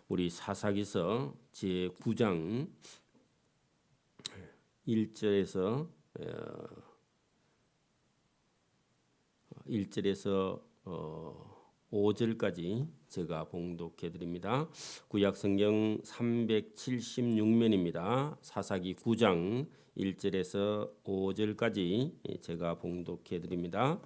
우리 사사기서 제9장 1절에서 5절까지 제가 봉독해 드립니다. 구약성경 376면입니다. 사사기 9장 1절에서 5절까지 제가 봉독해 드립니다.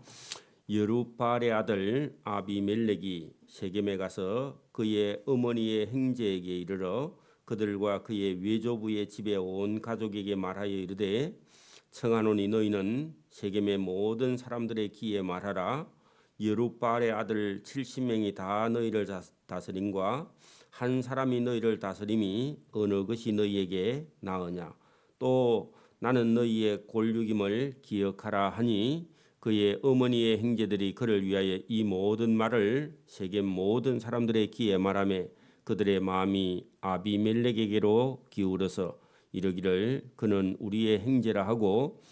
여룻바알의 아들 아비멜렉이 세겜에 가서 그의 어머니의 형제에게 이르러 그들과 그의 외조부의 집에 온 가족에게 말하여 이르되 청하노니 너희는 세겜의 모든 사람들의 귀에 말하라. 여룻바알의 아들 70명이 다 너희를 다스림과 한 사람이 너희를 다스림이 어느 것이 너희에게 나으냐. 또 나는 너희의 골육임을 기억하라 하니 그의 어머니의 형제들이 그를 위하여 이 모든 말을 세겜 모든 사람들의 귀에 말하며 그들의 마음이 아비멜렉에게로 기울어서 이르기를 그는 우리의 형제라 하고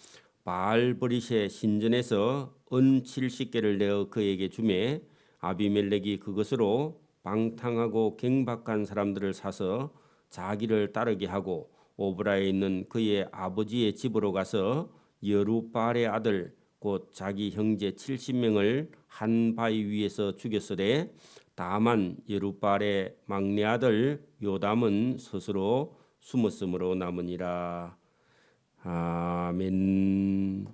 바알버릿의 신전에서 은 70개를 내어 그에게 주매 아비멜렉이 그것으로 방탕하고 경박한 사람들을 사서 자기를 따르게 하고 오브라에 있는 그의 아버지의 집으로 가서 여룻바알의 아들 곧 자기 형제 70명을 한 바위 위에서 죽였으되 다만 여룻바알의 막내 아들 요담은 스스로 숨었으므로 남으니라. 아멘.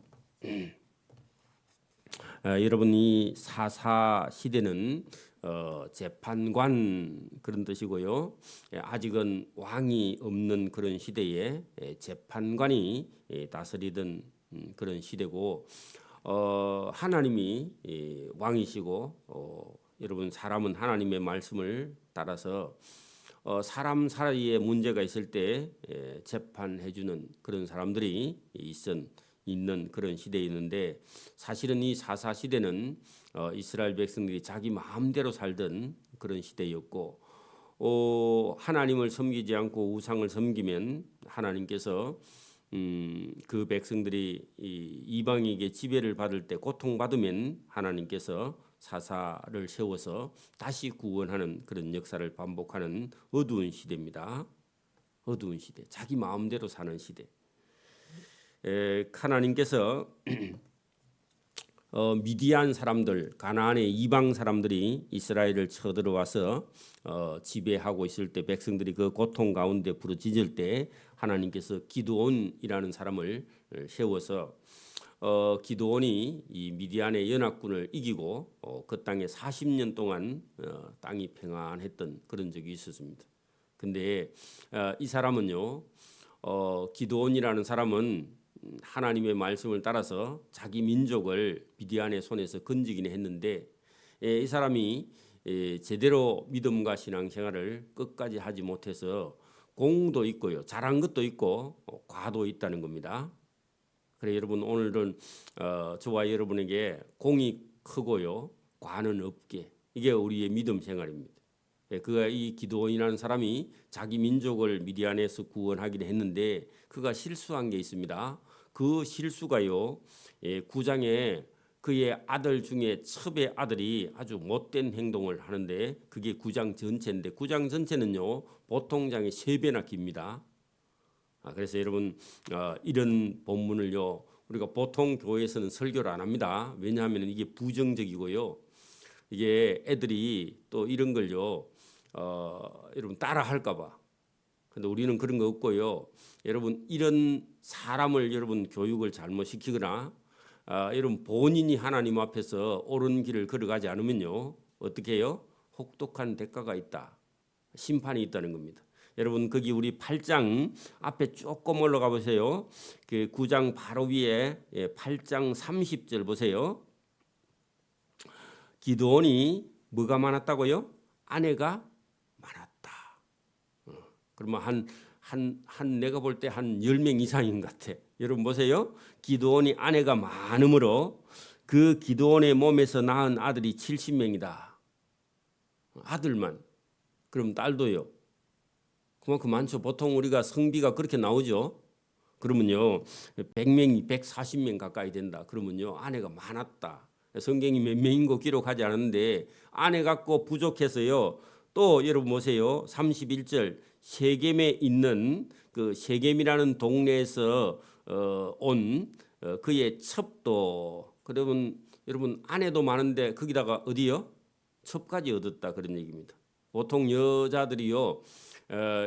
여러분, 이 사사 시대는 재판관 그런 뜻이고요. 아직은 왕이 없는 그런 시대에 재판관이 다스리던 그런 시대고, 하나님이 왕이시고, 여러분 사람은 하나님의 말씀을 따라서 사람 사이에 문제가 있을 때 재판해주는 그런 사람들이 있는 그런 시대였는데, 사실은 이 사사 시대는 이스라엘 백성들이 자기 마음대로 살던 그런 시대였고, 하나님을 섬기지 않고 우상을 섬기면 하나님께서 그 백성들이 이방에게 지배를 받을 때 고통받으면 하나님께서 사사를 세워서 다시 구원하는 그런 역사를 반복하는 어두운 시대입니다. 어두운 시대, 자기 마음대로 사는 시대. 하나님께서 미디안 사람들, 가나안의 이방 사람들이 이스라엘을 쳐들어와서 지배하고 있을 때, 백성들이 그 고통 가운데 부르짖을 때 하나님께서 기드온이라는 사람을 세워서 기드온이 이 미디안의 연합군을 이기고 그 땅에 40년 동안 땅이 평안했던 그런 적이 있었습니다. 근데 이 사람은요, 기드온이라는 사람은 하나님의 말씀을 따라서 자기 민족을 미디안의 손에서 건지긴 했는데, 이 사람이 제대로 믿음과 신앙생활을 끝까지 하지 못해서 공도 있고요, 잘한 것도 있고 과도 있다는 겁니다. 그래 여러분, 오늘은 저와 여러분에게 공이 크고요, 과는 없게, 이게 우리의 믿음 생활입니다. 그가 이 기드온이라는 사람이 자기 민족을 미디안에서 구원하기로 했는데 그가 실수한 게 있습니다. 그 실수가요, 9장에 그의 아들 중에 첩의 아들이 아주 못된 행동을 하는데, 그게 9장 전체인데 9장 전체는요 보통 장의 3배나 깁니다. 그래서 여러분, 이런 본문을요 우리가 보통 교회에서는 설교를 안 합니다. 왜냐하면 이게 부정적이고요, 이게 애들이 또 이런 걸요 여러분 따라 할까봐. 근데 우리는 그런 거 없고요, 여러분 이런 사람을 여러분 교육을 잘못 시키거나 여러분 본인이 하나님 앞에서 옳은 길을 걸어가지 않으면요 어떻게 해요? 혹독한 대가가 있다, 심판이 있다는 겁니다. 여러분 거기 우리 8장 앞에 조금 올라가 보세요. 그 9장 바로 위에 8장 30절 보세요. 기드온이 뭐가 많았다고요? 아내가 많았다. 그러면 내가 볼 때 한 10명 이상인 것 같아. 여러분 보세요. 기드온이 아내가 많으므로 그 기드온의 몸에서 낳은 아들이 70명이다. 아들만. 그럼 딸도요. 그만큼 많죠. 보통 우리가 성비가 그렇게 나오죠. 그러면요 100명, 140명 가까이 된다. 그러면요 아내가 많았다. 성경이 몇 명인 거 기록하지 않았는데 아내 갖고 부족해서요 또 여러분 보세요. 31절 세겜에 있는 그 세겜이라는 동네에서 온 그의 첩도. 그러면 여러분 아내도 많은데 거기다가 어디요? 첩까지 얻었다 그런 얘기입니다. 보통 여자들이요,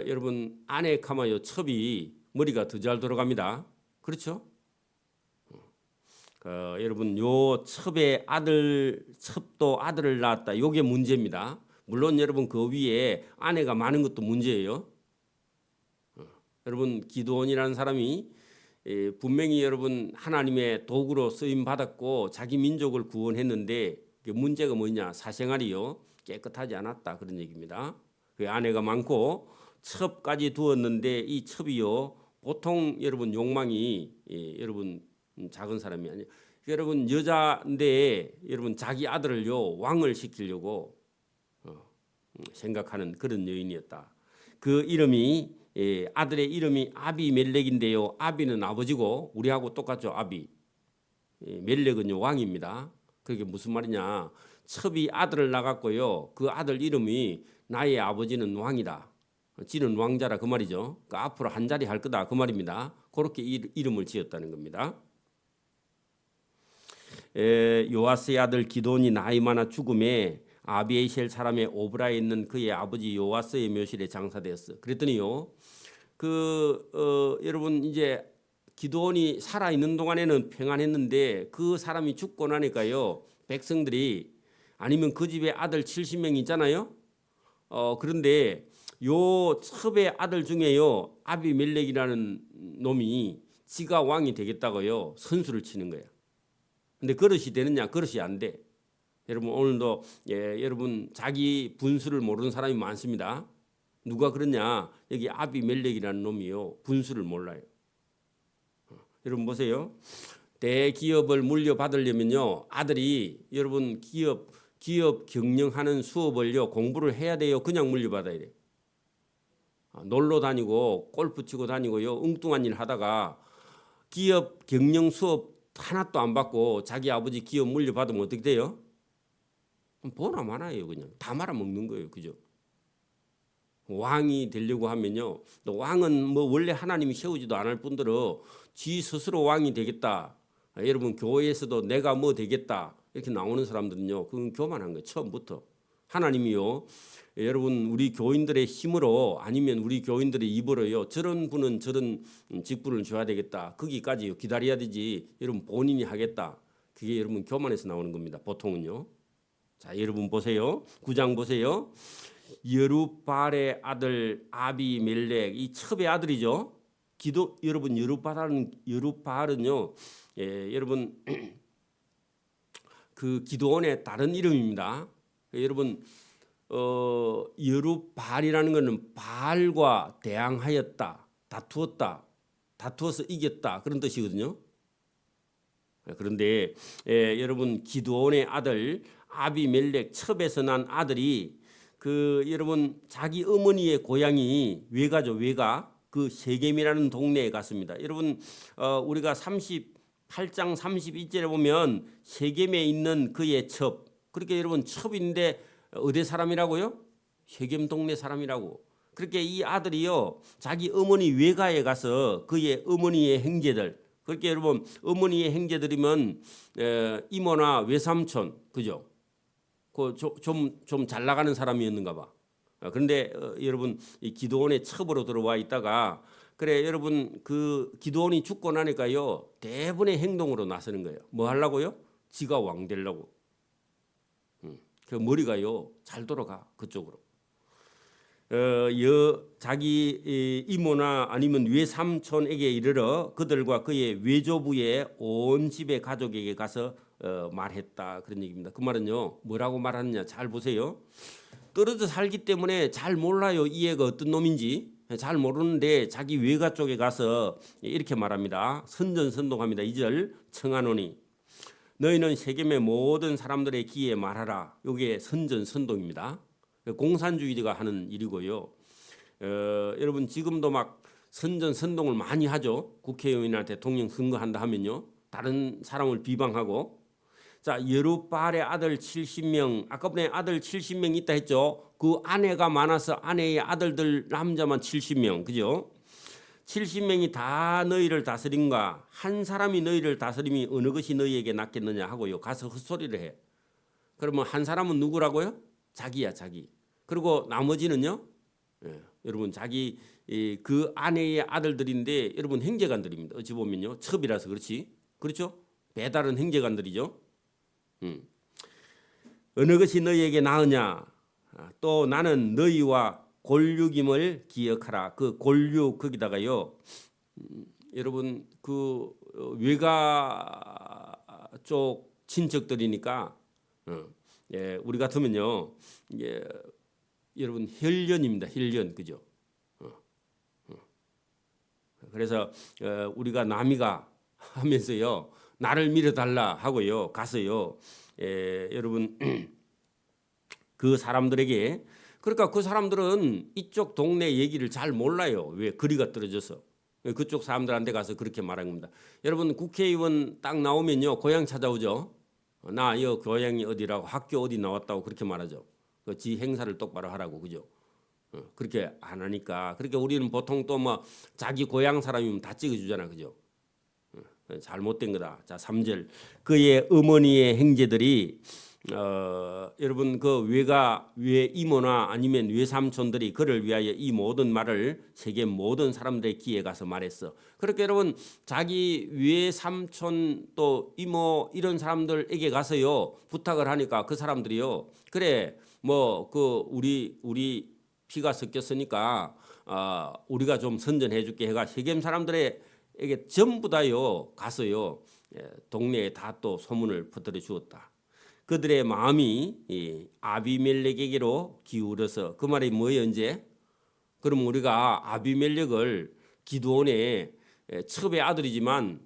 여러분 아내 가마요 첩이 머리가 더 잘 돌아갑니다. 그렇죠? 여러분 요 첩의 아들 첩도 아들을 낳았다. 요게 문제입니다. 물론 여러분 그 위에 아내가 많은 것도 문제예요. 여러분 기드온이라는 사람이 분명히 여러분 하나님의 도구로 쓰임 받았고 자기 민족을 구원했는데 문제가 뭐냐? 사생활이요 깨끗하지 않았다 그런 얘기입니다. 그 아내가 많고 첩까지 두었는데 이 첩이요 보통 여러분 욕망이 여러분 작은 사람이 아니에요. 여러분 여자인데 여러분 자기 아들을요 왕을 시키려고 생각하는 그런 여인이었다. 그 이름이 아들의 이름이 아비멜렉인데요. 아비는 아버지고 우리하고 똑같죠. 아비. 멜렉은요 왕입니다. 그게 무슨 말이냐? 첩이 아들을 낳았고요. 그 아들 이름이 나의 아버지는 왕이다. 지는 왕자라 그 말이죠. 그 앞으로 한 자리 할 거다 그 말입니다. 그렇게 이름을 지었다는 겁니다. 요아스의 아들 기드온이 나이 많아 죽음에 아비에셀 사람의 오브라에 있는 그의 아버지 요아스의 묘실에 장사되었어. 그랬더니요, 여러분 이제 기드온이 살아 있는 동안에는 평안했는데 그 사람이 죽고 나니까요, 백성들이 아니면 그 집에 아들 70명 있잖아요. 그런데 요 첩의 아들 중에요, 아비멜렉이라는 놈이 지가 왕이 되겠다고요 선수를 치는 거예요. 근데 그릇이 되느냐? 그릇이 안 돼. 여러분 오늘도 여러분 자기 분수를 모르는 사람이 많습니다. 누가 그러냐? 여기 아비멜렉이라는 놈이요 분수를 몰라요. 여러분 보세요. 대기업을 물려받으려면요 아들이 여러분 기업 경영하는 수업을요 공부를 해야 돼요. 그냥 물려받아야 돼요. 놀러 다니고 골프 치고 다니고요 엉뚱한 일 하다가 기업 경영 수업 하나도 안 받고 자기 아버지 기업 물려받으면 어떻게 돼요? 보나 마나예요. 그냥 다 말아먹는 거예요. 그죠? 왕이 되려고 하면요. 또 왕은 뭐 원래 하나님이 세우지도 않을 뿐더러 지 스스로 왕이 되겠다. 여러분 교회에서도 내가 뭐 되겠다. 이렇게 나오는 사람들은요. 그건 교만한 거예요. 처음부터. 하나님이요. 여러분 우리 교인들의 힘으로 아니면 우리 교인들의 입으로요. 저런 분은 저런 직분을 줘야 되겠다. 거기까지 기다려야 되지. 여러분 본인이 하겠다. 그게 여러분 교만에서 나오는 겁니다. 보통은요. 자, 여러분 보세요. 9장 보세요. 여룻바알의 아들 아비멜렉 이 첩의 아들이죠. 여러분 여룻바알은요. 여러분 그 기드온의 다른 이름입니다. 여러분 여룻바알이라는 것은 바알과 대항하였다, 다투어서 이겼다 그런 뜻이거든요. 그런데 여러분 기드온의 아들 아비멜렉 첩에서 난 아들이 여러분 자기 어머니의 고향이 외가죠. 외가 그 세겜이라는 동네에 갔습니다. 여러분 우리가 38장 32절에 보면 세겜에 있는 그의 첩. 그렇게 여러분 첩인데 어디 사람이라고요? 세겜 동네 사람이라고. 그렇게 이 아들이요 자기 어머니 외가에 가서 그의 어머니의 형제들. 그렇게 여러분 어머니의 형제들이면 이모나 외삼촌 그죠? 좀 잘 나가는 사람이었는가 봐. 그런데 여러분 이 기드온의 첩으로 들어와 있다가 그래 여러분 그 기드온이 죽고 나니까요 대부분의 행동으로 나서는 거예요. 뭐 하려고요? 지가 왕 되려고. 그 머리가요 잘 돌아가 그쪽으로. 자기 이모나 아니면 외삼촌에게 이르러 그들과 그의 외조부의 온 집의 가족에게 가서 말했다 그런 얘기입니다. 그 말은요 뭐라고 말하느냐 잘 보세요. 떨어져 살기 때문에 잘 몰라요. 이 애가 어떤 놈인지 잘 모르는데 자기 외가 쪽에 가서 이렇게 말합니다. 선전선동합니다. 2절 청하노니 너희는 세겜의 모든 사람들의 귀에 말하라. 이게 선전선동입니다. 공산주의가 하는 일이고요. 여러분 지금도 막 선전선동을 많이 하죠. 국회의원이나 대통령 선거한다 하면요. 다른 사람을 비방하고 자, 여룹바알의 아들 70명, 아까 전에 아들 70명 있다 했죠. 그 아내가 많아서 아내의 아들들 남자만 70명, 그죠? 70명이 다 너희를 다스린가? 한 사람이 너희를 다스림이 어느 것이 너희에게 낫겠느냐 하고요. 가서 헛소리를 해. 그러면 한 사람은 누구라고요? 자기야, 자기. 그리고 나머지는요? 여러분 자기 그 아내의 아들들인데 여러분 형제간들입니다. 어찌 보면요. 첩이라서 그렇지. 그렇죠? 배달은 형제간들이죠. 어느 것이 너희에게 나으냐? 또 나는 너희와 골육임을 기억하라. 그 골육 거기다가요. 여러분 그 외가 쪽 친척들이니까 예, 우리 같으면요. 예, 여러분 혈연입니다. 혈연 그죠? 그래서 우리가 남이가 하면서요. 나를 밀어달라 하고요. 가서요. 여러분 그 사람들에게 그러니까 그 사람들은 이쪽 동네 얘기를 잘 몰라요. 왜 거리가 떨어져서 그쪽 사람들한테 가서 그렇게 말한 겁니다. 여러분 국회의원 딱 나오면요. 고향 찾아오죠. 나 여 고향이 어디라고 학교 어디 나왔다고 그렇게 말하죠. 지 행사를 똑바로 하라고 그죠. 그렇게 안 하니까 그렇게 우리는 보통 또 뭐 자기 고향 사람이면 다 찍어주잖아 그죠. 잘못된 거다. 자 3절 그의 어머니의 형제들이 여러분 그 외이모나 아니면 외삼촌들이 그를 위하여 이 모든 말을 세계 모든 사람들의 귀에 가서 말했어. 그렇게 여러분 자기 외삼촌 또 이모 이런 사람들에게 가서요 부탁을 하니까 그 사람들이요 그래 뭐 그 우리 피가 섞였으니까 우리가 좀 선전해 줄게 해가 세겜 사람들에게 전부 다요 가서요 동네에 다 또 소문을 퍼뜨려 주었다. 그들의 마음이 아비멜렉에게로 기울어서 그 말이 뭐예요 이제? 그럼 우리가 아비멜렉을 기드온의 첩의 아들이지만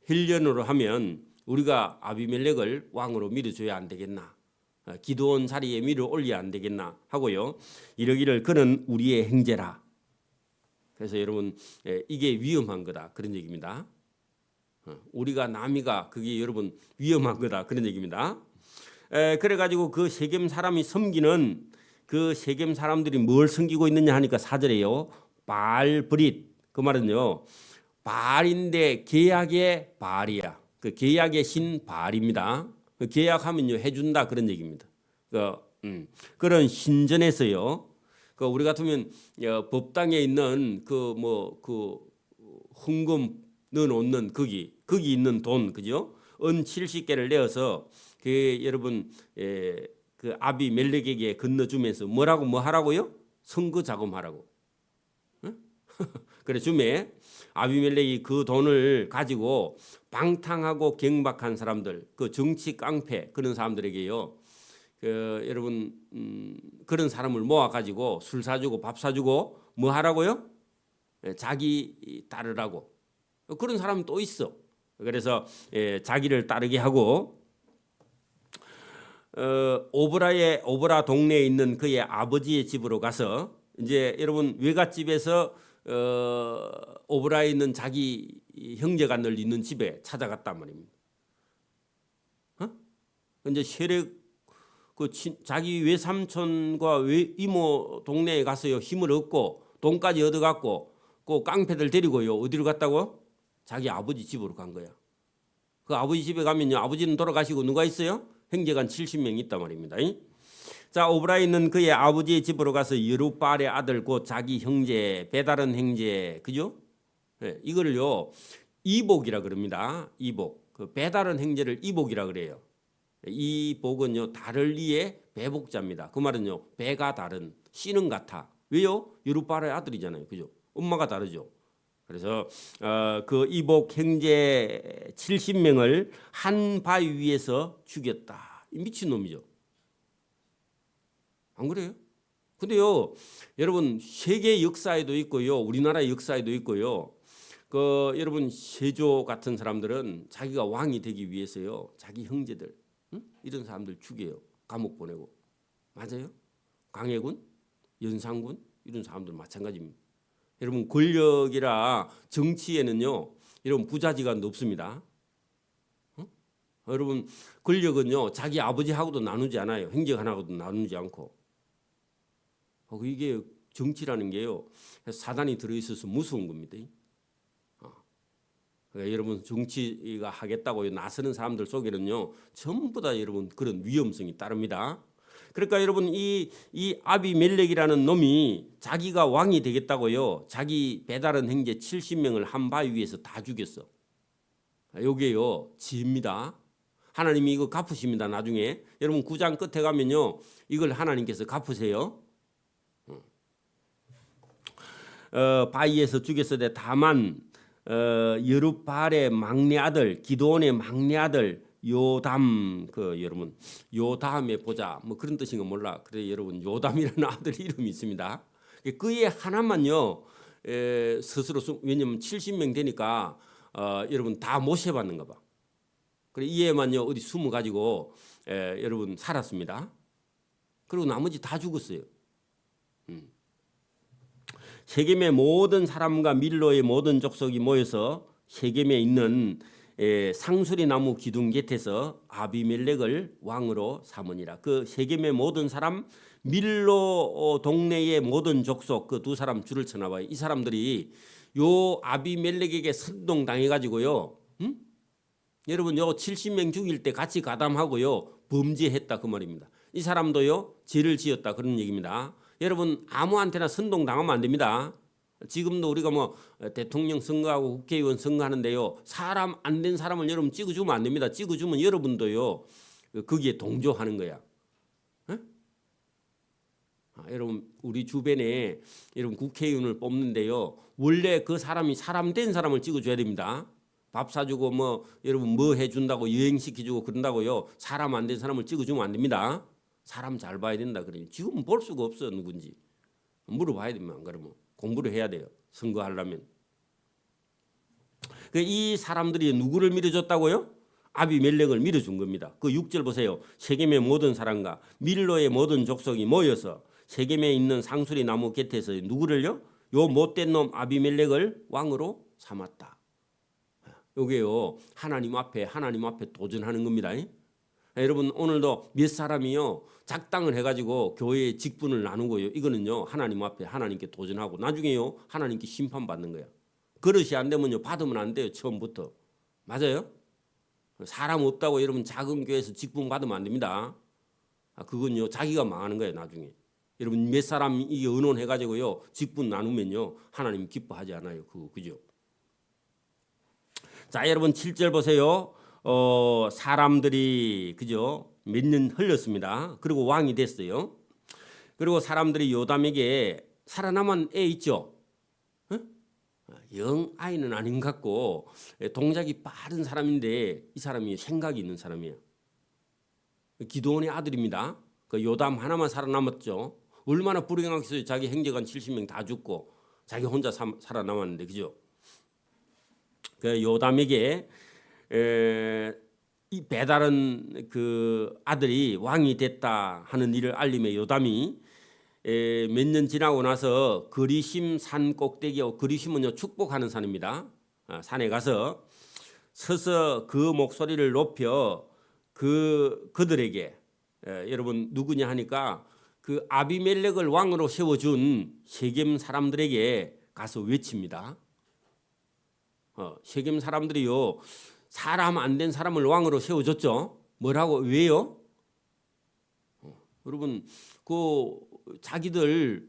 힐련으로 하면 우리가 아비멜렉을 왕으로 밀어줘야 안 되겠나? 기드온 자리에 밀어 올려야 안 되겠나 하고요. 이러기를 그는 우리의 형제라. 그래서 여러분 이게 위험한 거다 그런 얘기입니다. 우리가 남이가 그게 여러분 위험한 거다 그런 얘기입니다. 그래가지고 그 세겜 사람이 섬기는 그 세겜 사람들이 뭘 섬기고 있느냐 하니까 4절에요. 바알브릿 그 말은요. 바알인데 계약의 바알이야. 그 계약의 신 바알입니다. 그 계약하면요 해준다 그런 얘기입니다. 그런 신전에서요. 그 우리 같으면 법당에 있는 그 헌금 넣어놓는 거기 있는 돈 그죠? 은 70개를 내어서 그 여러분 그 아비멜렉에게 건너주면서 뭐라고 뭐 하라고요? 선거 자금하라고. 그래 주매 아비멜렉이 그 돈을 가지고 방탕하고 경박한 사람들, 그 정치 깡패 그런 사람들에게요. 그 여러분 그런 사람을 모아 가지고 술 사주고 밥 사주고 뭐 하라고요? 자기 따르라고. 그런 사람은 또 있어. 그래서 자기를 따르게 하고 오브라 동네에 있는 그의 아버지의 집으로 가서 이제 여러분 외갓집에서 오브라에 있는 자기 형제간들 있는 집에 찾아갔단 말입니다. 이제 세력 자기 외삼촌과 외이모 동네에 가서요 힘을 얻고 돈까지 얻어갖고 그 깡패들 데리고요 어디로 갔다고? 자기 아버지 집으로 간 거야. 그 아버지 집에 가면요 아버지는 돌아가시고 누가 있어요? 형제간 70명 있단 말입니다. 자 오브라에 있는 그의 아버지의 집으로 가서 여룹바알의 아들 곧 자기 형제 배다른 형제 그죠? 네, 이거를요 이복이라 그럽니다. 이복 그 배다른 형제를 이복이라 그래요. 이 복은요 달을 이에 배복자입니다. 그 말은요 배가 다른 씨는 같아. 왜요? 여룹바알의 아들이잖아요. 그죠? 엄마가 다르죠. 그래서 그 이복 형제 70명을 한 바위 위에서 죽였다. 미친 놈이죠. 안 그래요? 근데요, 여러분 세계 역사에도 있고요, 우리나라 역사에도 있고요. 그 여러분 세조 같은 사람들은 자기가 왕이 되기 위해서요, 자기 형제들 이런 사람들 죽여요, 감옥 보내고. 맞아요? 강해군, 연산군 이런 사람들 마찬가지입니다. 여러분 권력이라 정치에는요, 여러분 부자지간도 없습니다. 여러분 권력은요 자기 아버지하고도 나누지 않아요. 행적 하나하고도 나누지 않고. 이게 정치라는 게요 사단이 들어있어서 무서운 겁니다. 그러니까 여러분 정치가 하겠다고 나서는 사람들 속에는요 전부 다 여러분 그런 위험성이 따릅니다. 그러니까 여러분 이 아비멜렉이라는 놈이 자기가 왕이 되겠다고요 자기 배다른 형제 70명을 한 바위 위에서 다 죽였어. 요게요 지입니다. 하나님이 이거 갚으십니다. 나중에 여러분 9장 끝에 가면요 이걸 하나님께서 갚으세요. 바위에서 죽였을 때 다만 여룹발의 막내 아들 기드온의 막내 아들 요담 여러분 요담의 보자 뭐 그런 뜻인가 몰라. 그래 여러분 요담이라는 아들 이름이 있습니다. 그의 하나만요 스스로 왜냐면 70명 되니까 여러분 다 모셔봤는가 봐. 그래 이에만요 어디 숨어 가지고 여러분 살았습니다. 그리고 나머지 다 죽었어요. 세겜의 모든 사람과 밀로의 모든 족속이 모여서 세겜에 있는 상수리 나무 기둥 곁에서 아비멜렉을 왕으로 삼으니라. 그 세겜의 모든 사람 밀로 동네의 모든 족속 그 두 사람 줄을 쳐나 봐요. 이 사람들이 요 아비멜렉에게 선동당해 가지고요. 여러분 요 70명 죽일 때 같이 가담하고요. 범죄했다 그 말입니다. 이 사람도요. 죄를 지었다 그런 얘기입니다. 여러분 아무한테나 선동당하면 안 됩니다. 지금도 우리가 뭐 대통령 선거하고 국회의원 선거하는데요. 사람 안 된 사람을 여러분 찍어주면 안 됩니다. 찍어주면 여러분도요. 거기에 동조하는 거야. 여러분 우리 주변에 여러분 국회의원을 뽑는데요. 원래 그 사람이 사람 된 사람을 찍어줘야 됩니다. 밥 사주고 뭐 여러분 뭐 해준다고 여행시켜주고 그런다고요. 사람 안 된 사람을 찍어주면 안 됩니다. 사람 잘 봐야 된다 그러니 지금은 볼 수가 없어 누군지 물어봐야 됩니다. 안 그러면 공부를 해야 돼요. 선거하려면. 이 사람들이 누구를 밀어줬다고요? 아비멜렉을 밀어준 겁니다. 그 6절 보세요. 세겜의 모든 사람과 밀로의 모든 족속이 모여서 세겜에 있는 상수리 나무 곁에서 누구를요? 요 못된 놈 아비멜렉을 왕으로 삼았다. 요게요 하나님 앞에 도전하는 겁니다. 여러분 오늘도 몇 사람이요 작당을 해가지고 교회의 직분을 나누고요. 이거는요 하나님 앞에 하나님께 도전하고 나중에요 하나님께 심판받는 거야. 그릇이 안 되면요 받으면 안 돼요. 처음부터. 맞아요? 사람 없다고 여러분 작은 교회에서 직분 받으면 안 됩니다. 그건요 자기가 망하는 거예요. 나중에. 여러분 몇 사람 이게 의논해가지고요 직분 나누면요 하나님 기뻐하지 않아요. 그죠? 자 여러분 7절 보세요. 사람들이 그죠 몇 년 흘렸습니다. 그리고 왕이 됐어요. 그리고 사람들이 요담에게 살아남은 애 있죠. 영 아이는 아닌 것 같고 동작이 빠른 사람인데 이 사람이 생각이 있는 사람이에요. 기드온의 아들입니다. 그 요담 하나만 살아남았죠. 얼마나 불행하겠어요. 자기 행적한 70명 다 죽고 자기 혼자 살아남았는데 그죠. 그 요담에게 이 배다른 그 아들이 왕이 됐다 하는 일을 알림에 요담이 몇 년 지나고 나서 그리심 산 꼭대기 그리심은요 축복하는 산입니다. 산에 가서 서서 그 목소리를 높여 그들에게 여러분 누구냐 하니까 그 아비멜렉을 왕으로 세워준 세겜 사람들에게 가서 외칩니다. 세겜 사람들이요 사람 안 된 사람을 왕으로 세워줬죠. 뭐라고 왜요? 여러분 그 자기들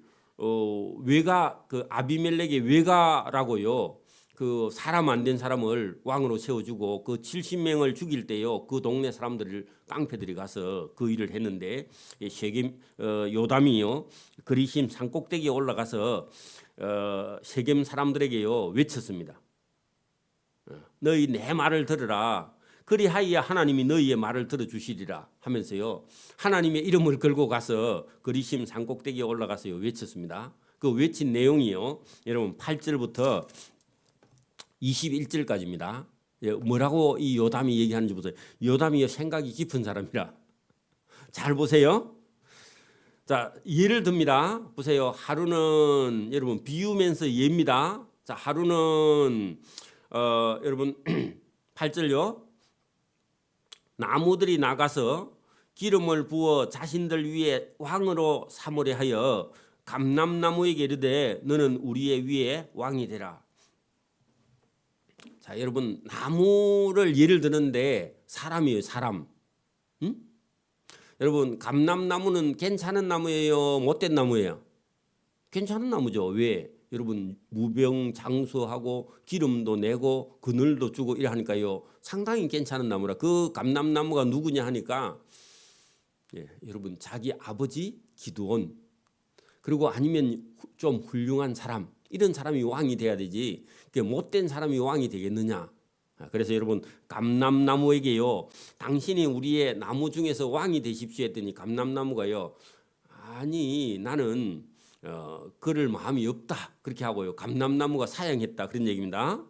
외가 그 아비멜렉의 외가라고요. 그 사람 안 된 사람을 왕으로 세워주고 그 70명을 죽일 때요 그 동네 사람들을 깡패들이 가서 그 일을 했는데 세겜 요담이요 그리심 산꼭대기에 올라가서 세겜 사람들에게요 외쳤습니다. 너희 내 말을 들으라. 그리하여야 하나님이 너희의 말을 들어주시리라 하면서요. 하나님의 이름을 걸고 가서 그리심 산꼭대기에 올라가서요 외쳤습니다. 그 외친 내용이요. 여러분 8절부터 21절까지입니다. 뭐라고 이 요담이 얘기하는지 보세요. 요담이 생각이 깊은 사람이라. 잘 보세요. 자 예를 듭니다. 보세요. 하루는 여러분 비우면서 예입니다. 자 하루는 여러분 8절요. 나무들이 나가서 기름을 부어 자신들 위에 왕으로 삼으려 하여 감람나무에게 이르되 너는 우리의 위에 왕이 되라. 자, 여러분 나무를 예를 드는데 사람이에요, 사람. 응? 여러분 감람나무는 괜찮은 나무예요, 못된 나무예요? 괜찮은 나무죠. 왜? 여러분 무병장수하고 기름도 내고 그늘도 주고 이러니까요. 상당히 괜찮은 나무라. 그 감람나무가 누구냐 하니까 여러분 자기 아버지 기드온 그리고 아니면 좀 훌륭한 사람 이런 사람이 왕이 돼야 되지. 못된 사람이 왕이 되겠느냐. 그래서 여러분 감람나무에게요. 당신이 우리의 나무 중에서 왕이 되십시오 했더니 감람나무가요. 아니 나는 그럴 마음이 없다 그렇게 하고요. 감람나무가 사양했다 그런 얘기입니다.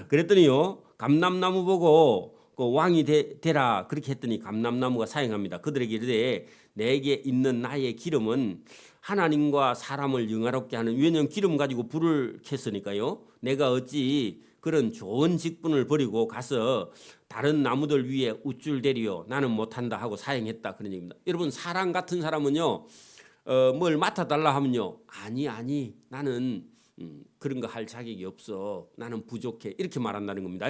그랬더니요. 감람나무 보고 그 왕이 되라 그렇게 했더니 감람나무가 사양합니다. 그들에게 이르되 내게 있는 나의 기름은 하나님과 사람을 영화롭게 하는 왜냐하면 기름 가지고 불을 켰으니까요. 내가 어찌 그런 좋은 직분을 버리고 가서 다른 나무들 위에 우쭐대리요 나는 못한다 하고 사양했다 그런 얘기입니다. 여러분 사람 같은 사람은요 뭘 맡아달라 하면요 아니 나는 그런 거 할 자격이 없어 나는 부족해 이렇게 말한다는 겁니다.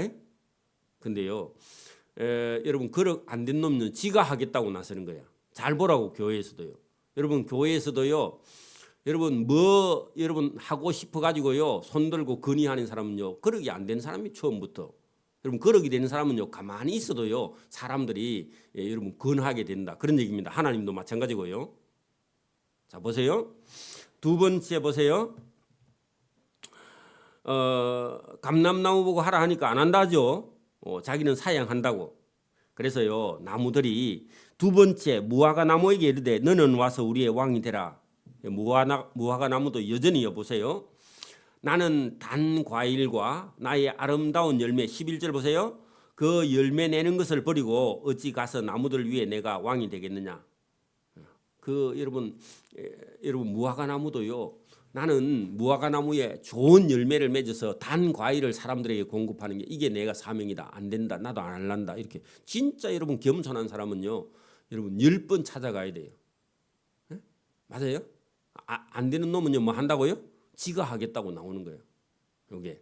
근데요 여러분 그렇게 안 된 놈은 지가 하겠다고 나서는 거야. 잘 보라고 교회에서도요. 여러분 교회에서도요. 여러분 하고 싶어 가지고요 손 들고 건의하는 사람은요 그러기 안 되는 사람이 처음부터. 여러분 그러게 되는 사람은요 가만히 있어도요 사람들이 여러분 건하게 된다 그런 얘기입니다. 하나님도 마찬가지고요. 자 보세요. 두 번째 보세요. 감람나무 보고 하라 하니까 안 한다죠. 자기는 사양한다고. 그래서요 나무들이 두 번째 무화과 나무에게 이르되 너는 와서 우리의 왕이 되라. 무화과 나무도 여전히 보세요. 나는 단 과일과 나의 아름다운 열매 11절 보세요. 그 열매 내는 것을 버리고 어찌 가서 나무들 위에 내가 왕이 되겠느냐. 여러분 무화과 나무도요. 나는 무화과 나무에 좋은 열매를 맺어서 단 과일을 사람들에게 공급하는 게 이게 내가 사명이다. 안 된다. 나도 안 할란다. 이렇게 진짜 여러분 겸손한 사람은요. 여러분 10번 찾아가야 돼요. 네? 맞아요? 안 되는 놈은요 뭐 한다고요? 지가 하겠다고 나오는 거예요. 이게.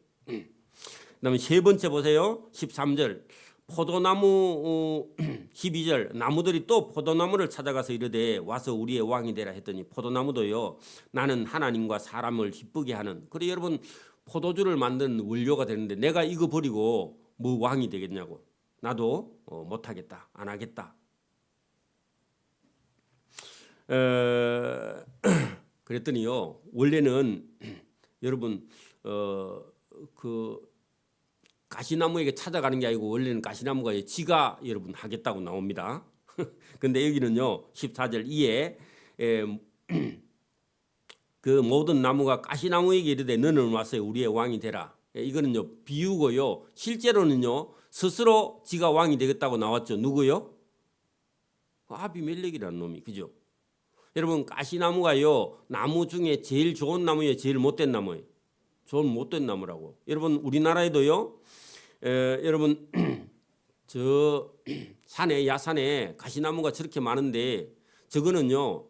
그다음에 세 번째 보세요. 13절. 포도나무 12절 나무들이 또 포도나무를 찾아가서 이르되 와서 우리의 왕이 되라 했더니 포도나무도요 나는 하나님과 사람을 기쁘게 하는 그래 여러분 포도주를 만드는 원료가 되는데 내가 이거 버리고 뭐 왕이 되겠냐고. 나도 못하겠다 안 하겠다. 그랬더니요 원래는 여러분 그 가시나무에게 찾아가는 게 아니고 원래는 가시나무가 지가 여러분 하겠다고 나옵니다. 근데 여기는요 14절 이에 그 모든 나무가 가시나무에게 이르되 너는 와서 우리의 왕이 되라. 이거는요 비유고요 실제로는요 스스로 지가 왕이 되겠다고 나왔죠. 누구요? 아비멜렉이라는 놈이 그죠? 여러분 가시나무가요 나무 중에 제일 좋은 나무예요, 제일 못된 나무예요? 좋은 못된 나무라고. 여러분 우리나라에도요 여러분 저 산에 야산에 가시나무가 저렇게 많은데 저거는요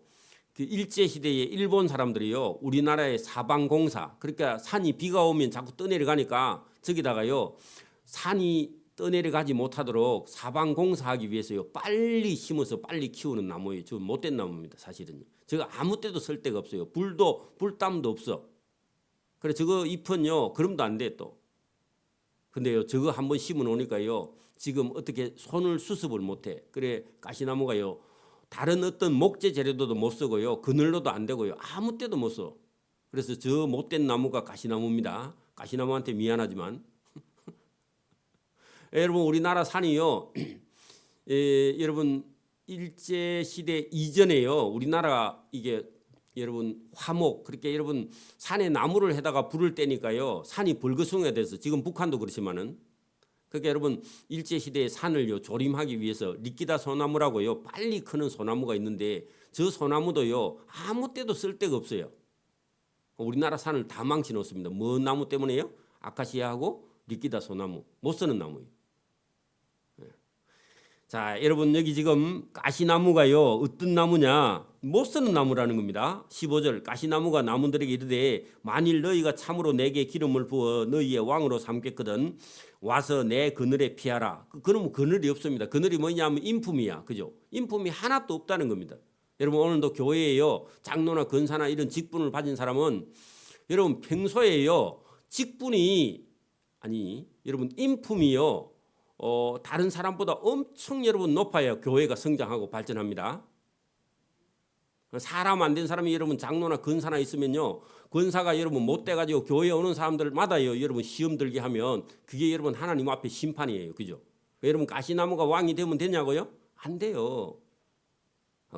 그 일제 시대에 일본 사람들이요 우리나라의 사방공사 그러니까 산이 비가 오면 자꾸 떠내려가니까 저기다가요 산이 떠내려가지 못하도록 사방공사하기 위해서요 빨리 심어서 빨리 키우는 나무예요. 저 못된 나무입니다. 사실은요. 저거 아무 때도 쓸 데가 없어요. 불담도 없어. 그래 저거 잎은요 그럼도 안 돼 또. 근데요 저거 한번 심어 놓으니까요 지금 어떻게 손을 수습을 못해. 그래 가시나무가요 다른 어떤 목재 재료도 못 쓰고요 그늘로도 안 되고요 아무 때도 못 써. 그래서 저 못된 나무가 가시나무입니다. 가시나무한테 미안하지만 여러분 우리나라 산이요 여러분 일제 시대 이전에요 우리나라 이게 여러분 화목 그렇게 여러분 산에 나무를 해다가 불을 떼니까요 산이 벌거숭이가 돼서 지금 북한도 그렇지만은 그러니까 여러분 일제 시대의 산을요 조림하기 위해서 리끼다 소나무라고요 빨리 크는 소나무가 있는데 저 소나무도요 아무 때도 쓸 데가 없어요. 우리나라 산을 다 망치 놓습니다. 뭔 나무 때문에요? 아카시아하고 리끼다 소나무 못 쓰는 나무예요. 자, 여러분 여기 지금 가시나무가요 어떤 나무냐? 못 쓰는 나무라는 겁니다. 15절 가시나무가 나무들에게 이르되 만일 너희가 참으로 내게 기름을 부어 너희의 왕으로 삼겠거든 와서 내 그늘에 피하라. 그러면 그늘이 없습니다. 그늘이 뭐냐면 인품이야, 그죠? 인품이 하나도 없다는 겁니다. 여러분 오늘도 교회에요 장로나 권사나 이런 직분을 가진 사람은 여러분 평소에요 직분이 아니 여러분 인품이요. 다른 사람보다 엄청 여러분 높아야 교회가 성장하고 발전합니다. 사람 안 된 사람이 여러분 장로나 권사나 있으면요. 권사가 여러분 못 돼가지고 교회에 오는 사람들마다요. 여러분 시험 들게 하면 그게 여러분 하나님 앞에 심판이에요. 그죠? 여러분 가시나무가 왕이 되면 되냐고요? 안 돼요.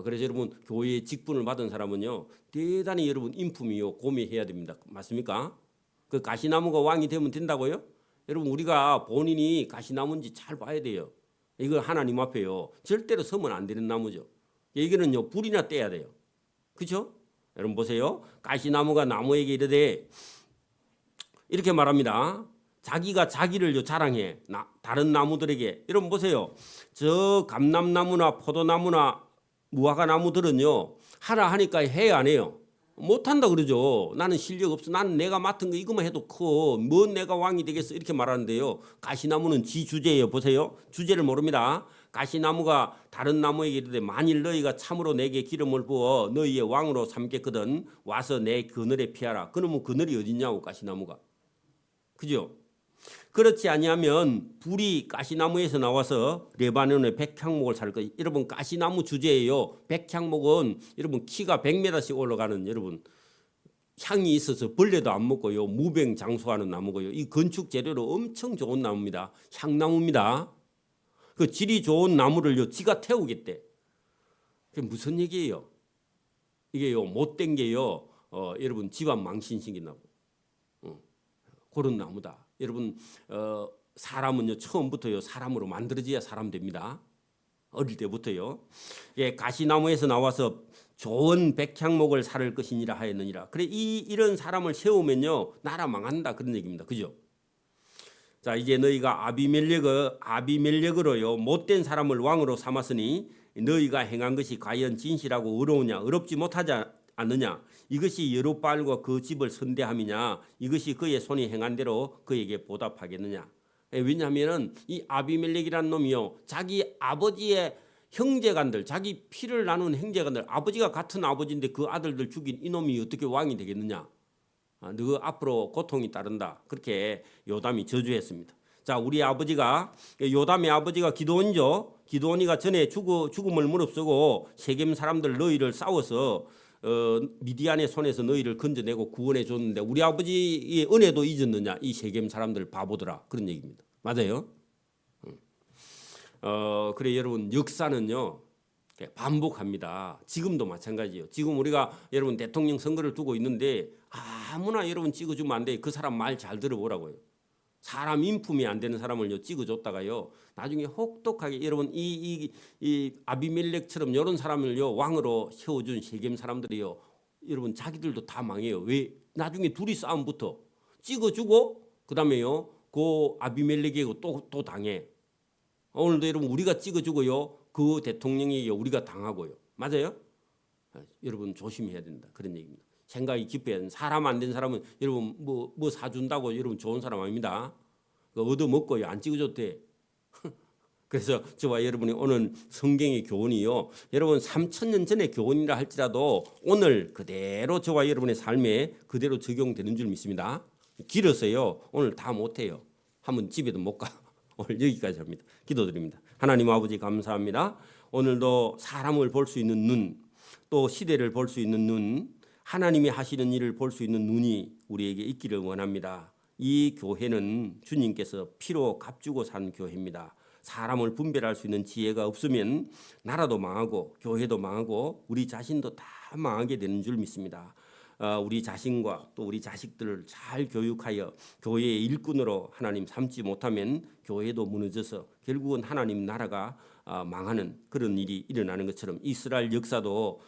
그래서 여러분 교회의 직분을 받은 사람은요. 대단히 여러분 인품이요. 고미해야 됩니다. 맞습니까? 그 가시나무가 왕이 되면 된다고요? 여러분 우리가 본인이 가시나무인지 잘 봐야 돼요. 이거 하나님 앞에요. 절대로 서면 안 되는 나무죠. 여기는요 불이나 떼야 돼요. 그렇죠? 여러분 보세요. 가시나무가 나무에게 이르되 이렇게 말합니다. 자기가 자기를 자랑해. 다른 나무들에게. 여러분 보세요. 저 감람나무나 포도나무나 무화과나무들은요. 하나 하니까 해 안 해요? 못한다 그러죠. 나는 실력 없어. 나는 내가 맡은 거 이것만 해도 커. 뭔 내가 왕이 되겠어. 이렇게 말하는데요. 가시나무는 지 주제예요. 보세요. 주제를 모릅니다. 가시나무가 다른 나무에게 이르되 만일 너희가 참으로 내게 기름을 부어 너희의 왕으로 삼겠거든 와서 내 그늘에 피하라. 그러면 그늘이 어딨냐고 가시나무가. 그죠? 그렇지 아니하면 불이 가시나무에서 나와서 레바논의 백향목을 살 거예요. 여러분 가시나무 주제예요. 백향목은 여러분 키가 100m씩 올라가는 여러분 향이 있어서 벌레도 안 먹고요. 무병장수하는 나무고요. 이 건축 재료로 엄청 좋은 나무입니다. 향나무입니다. 그 질이 좋은 나무를요. 지가 태우겠대. 그게 무슨 얘기예요? 이게요 못된 게요. 여러분 집안 망신 생긴다고. 그런 나무다. 여러분 사람은요 처음부터요 사람으로 만들어져야 사람 됩니다. 어릴 때부터요. 예, 가시나무에서 나와서 좋은 백향목을 사를 것이니라 하였느니라. 그래 이런 사람을 세우면요 나라 망한다 그런 얘기입니다. 그죠? 자 이제 너희가 아비멜렉으로요 못된 사람을 왕으로 삼았으니 너희가 행한 것이 과연 진실하고 의로우냐 의롭지 못하지 않느냐 이것이 여룻바알과 그 집을 선대함이냐 이것이 그의 손이 행한 대로 그에게 보답하겠느냐. 왜냐하면 이 아비멜렉이라는 놈이요 자기 아버지의 형제간들 자기 피를 나눈 형제간들 아버지가 같은 아버지인데 그 아들들 죽인 이놈이 어떻게 왕이 되겠느냐. 너 앞으로 고통이 따른다. 그렇게 요담이 저주했습니다. 자 우리 아버지가 요담의 아버지가 기드온이죠. 기드온이가 전에 죽음을 무릅쓰고 세겜 사람들 너희를 싸워서 미디안의 손에서 너희를 건져내고 구원해 줬는데 우리 아버지의 은혜도 잊었느냐 이 세겜 사람들 바보더라 그런 얘기입니다. 맞아요? 그래 여러분 역사는요 반복합니다. 지금도 마찬가지예요. 지금 우리가 여러분 대통령 선거를 두고 있는데 아무나 여러분 찍어주면 안 돼. 그 사람 말 잘 들어보라고요. 사람 인품이 안 되는 사람을요 찍어줬다가요 나중에 혹독하게 여러분 이 아비멜렉처럼 이런 사람을요 왕으로 세워준 세겜 사람들이요 여러분 자기들도 다 망해요. 왜? 나중에 둘이 싸움 붙어 찍어주고 그다음에요 그 아비멜렉에게 또 당해. 오늘도 여러분 우리가 찍어주고요 그 대통령에게 우리가 당하고요. 맞아요? 여러분 조심해야 된다 그런 얘기입니다. 생각이 깊어야 된다. 사람 안 된 사람은 여러분 뭐 사준다고 여러분 좋은 사람 아닙니다. 얻어먹고요 안 찍어줘도 돼. 그래서 저와 여러분이 오늘 성경의 교훈이요 여러분 3000년 전의 교훈이라 할지라도 오늘 그대로 저와 여러분의 삶에 그대로 적용되는 줄 믿습니다. 길어서요 오늘 다 못해요. 한번 집에도 못 가. 오늘 여기까지 합니다. 기도드립니다. 하나님 아버지 감사합니다. 오늘도 사람을 볼 수 있는 눈, 또 시대를 볼 수 있는 눈, 하나님이 하시는 일을 볼 수 있는 눈이 우리에게 있기를 원합니다. 이 교회는 주님께서 피로 값주고 산 교회입니다. 사람을 분별할 수 있는 지혜가 없으면 나라도 망하고 교회도 망하고 우리 자신도 다 망하게 되는 줄 믿습니다. 우리 자신과 또 우리 자식들을 잘 교육하여 교회의 일꾼으로 하나님 삼지 못하면 교회도 무너져서 결국은 하나님 나라가 망하는 그런 일이 일어나는 것처럼 이스라엘 역사도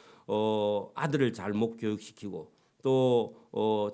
아들을 잘못 교육시키고 또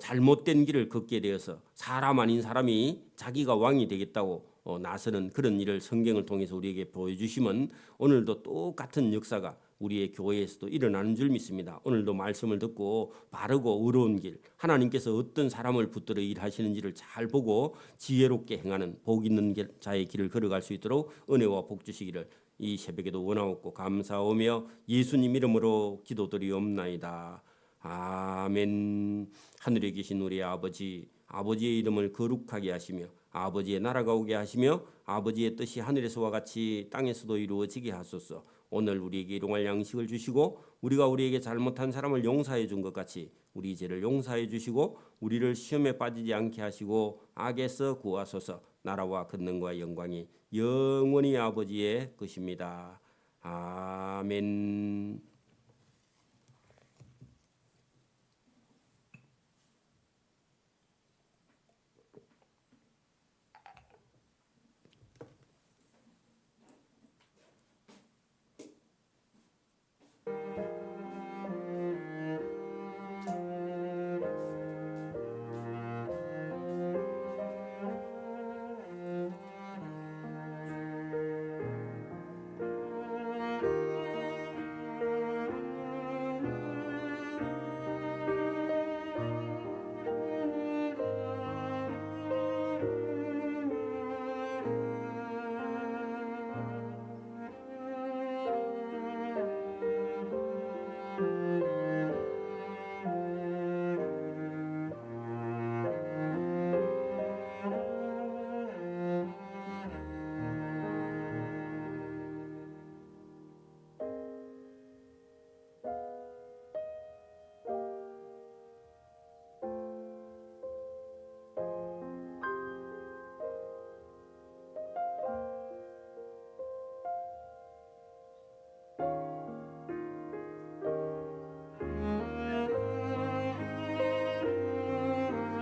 잘못된 길을 걷게 되어서 사람 아닌 사람이 자기가 왕이 되겠다고 나서는 그런 일을 성경을 통해서 우리에게 보여주시면 오늘도 똑같은 역사가 우리의 교회에서도 일어나는 줄 믿습니다. 오늘도 말씀을 듣고 바르고 의로운 길, 하나님께서 어떤 사람을 붙들어 일하시는지를 잘 보고 지혜롭게 행하는 복 있는 자의 길을 걸어갈 수 있도록 은혜와 복 주시기를 이 새벽에도 원하옵고 감사하며 예수님 이름으로 기도드리옵나이다. 아멘. 하늘에 계신 우리 아버지, 아버지의 이름을 거룩하게 하시며 아버지의 나라가 오게 하시며 아버지의 뜻이 하늘에서와 같이 땅에서도 이루어지게 하소서. 오늘 우리에게 일용할 양식을 주시고 우리가 우리에게 잘못한 사람을 용서해 준 것 같이 우리 죄를 용서해 주시고 우리를 시험에 빠지지 않게 하시고 악에서 구하소서. 나라와 권능과 영광이 영원히 아버지의 것입니다. 아멘.